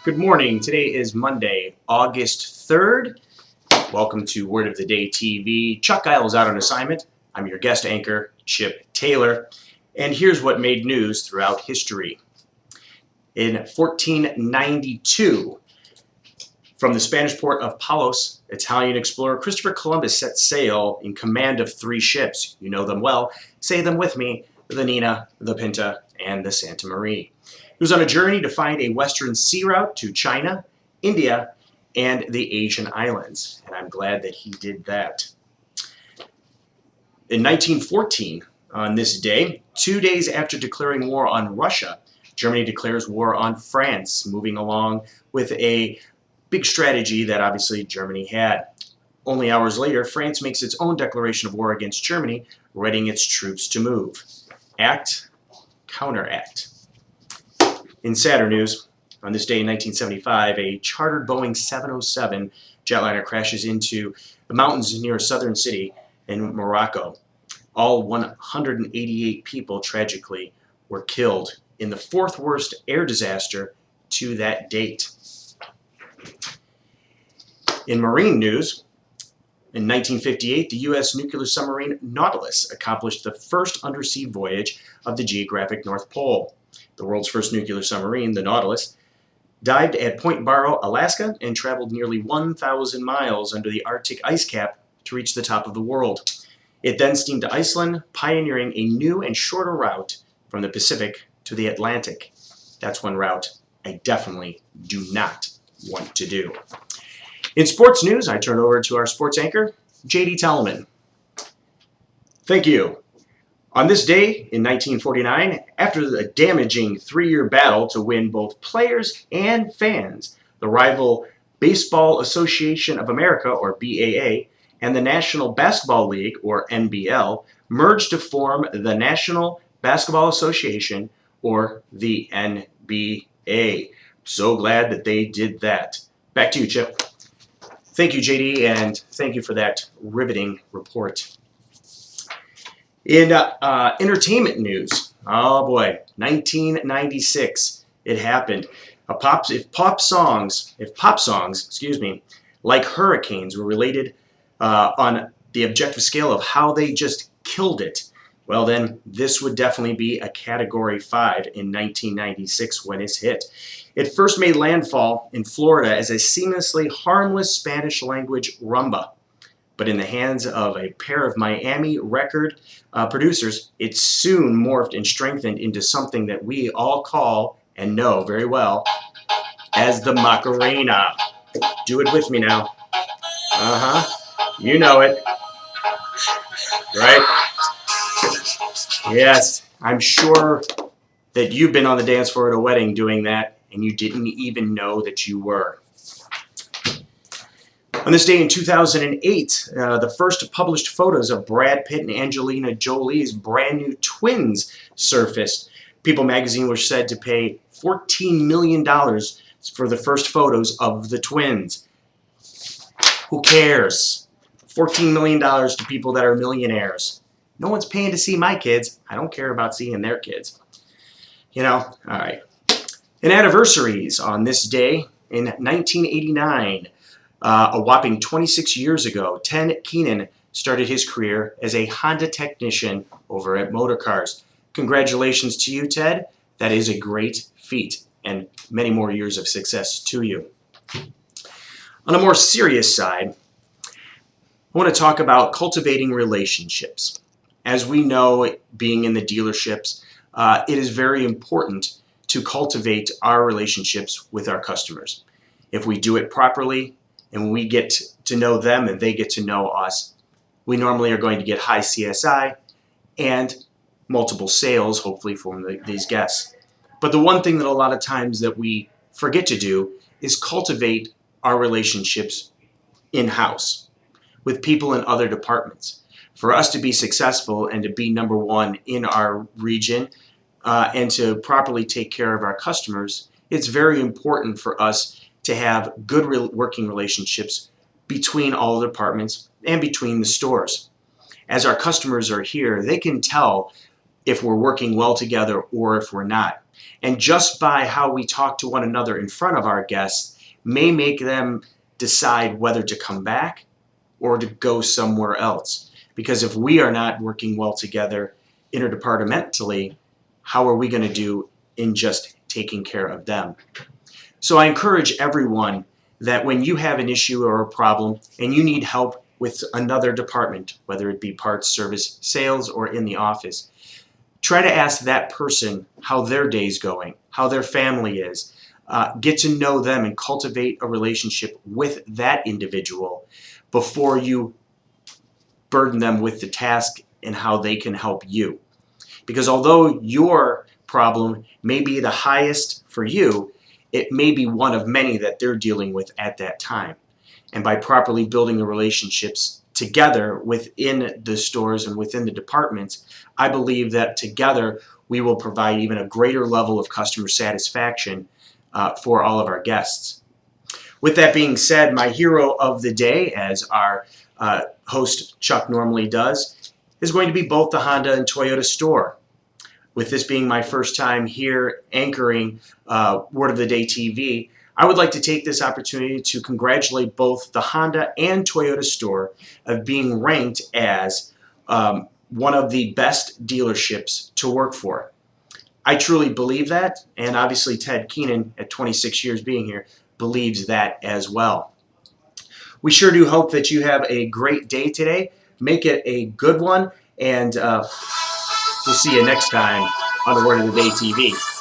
Good morning. Today is Monday, August 3rd. Welcome to Word of the Day TV. Chuck Giles out on assignment. I'm your guest anchor, Chip Taylor. And here's what made news throughout history. In 1492, from the Spanish port of Palos, Italian explorer Christopher Columbus set sail in command of 3 ships. You know them well. Say them with me: the Nina, the Pinta, and the Santa Maria. He was on a journey to find a western sea route to China, India, and the Asian islands. And I'm glad that he did that. In 1914, on this day, 2 days after declaring war on Russia, Germany declares war on France, moving along with a big strategy that obviously Germany had. Only hours later, France makes its own declaration of war against Germany, readying its troops to move. Act, counteract. In sadder news, on this day in 1975, a chartered Boeing 707 jetliner crashes into the mountains near a southern city in Morocco. All 188 people, tragically, were killed in the 4th worst air disaster to that date. In marine news, in 1958, the U.S. nuclear submarine Nautilus accomplished the first undersea voyage of the geographic North Pole. The world's first nuclear submarine, the Nautilus, dived at Point Barrow, Alaska, and traveled nearly 1,000 miles under the Arctic ice cap to reach the top of the world. It then steamed to Iceland, pioneering a new and shorter route from the Pacific to the Atlantic. That's one route I definitely do not want to do. In sports news, I turn over to our sports anchor, J.D. Tellman. Thank you. On this day in 1949, after the damaging 3-year battle to win both players and fans, the rival Baseball Association of America, or BAA, and the National Basketball League, or NBL, merged to form the National Basketball Association, or the NBA. So glad that they did that. Back to you, Chip. Thank you, JD, and thank you for that riveting report. In entertainment news, oh boy, 1996, it happened. If pop songs, like hurricanes, were related on the objective scale of how they just killed it, well then, this would definitely be a Category 5 in 1996 when it's hit. It first made landfall in Florida as a seamlessly harmless Spanish-language rumba. But in the hands of a pair of Miami record producers, it soon morphed and strengthened into something that we all call and know very well as the Macarena. Do it with me now. You know it. Right? Yes, I'm sure that you've been on the dance floor at a wedding doing that, and you didn't even know that you were. On this day in 2008, the first published photos of Brad Pitt and Angelina Jolie's brand new twins surfaced. People magazine was said to pay $14 million for the first photos of the twins. Who cares? $14 million to people that are millionaires. No one's paying to see my kids. I don't care about seeing their kids. All right. And anniversaries on this day in 1989. A whopping 26 years ago, Ted Keenan started his career as a Honda technician over at Motorcars. Congratulations to you, Ted. That is a great feat, and many more years of success to you. On a more serious side, I want to talk about cultivating relationships. As we know, being in the dealerships, it is very important to cultivate our relationships with our customers. If we do it properly, and we get to know them and they get to know us, we normally are going to get high CSI and multiple sales, hopefully, from these guests. But the one thing that a lot of times that we forget to do is cultivate our relationships in-house with people in other departments. For us to be successful and to be number one in our region and to properly take care of our customers, it's very important for us to have good working relationships between all the departments and between the stores. As our customers are here, they can tell if we're working well together or if we're not. And just by how we talk to one another in front of our guests may make them decide whether to come back or to go somewhere else. Because if we are not working well together interdepartmentally, how are we going to do in just taking care of them? So I encourage everyone that when you have an issue or a problem and you need help with another department, whether it be parts, service, sales, or in the office, try to ask that person how their day's going, how their family is. Get to know them and cultivate a relationship with that individual before you burden them with the task and how they can help you. Because although your problem may be the highest for you, it may be one of many that they're dealing with at that time. And by properly building the relationships together within the stores and within the departments, I believe that together we will provide even a greater level of customer satisfaction for all of our guests. With that being said, my hero of the day, as our host Chuck normally does, is going to be both the Honda and Toyota store. With this being my first time here anchoring Word of the Day TV, I would like to take this opportunity to congratulate both the Honda and Toyota store of being ranked as one of the best dealerships to work for. I truly believe that, and obviously Ted Keenan, at 26 years being here, believes that as well. We sure do hope that you have a great day today. Make it a good one, and we'll see you next time on the Word of the Day TV.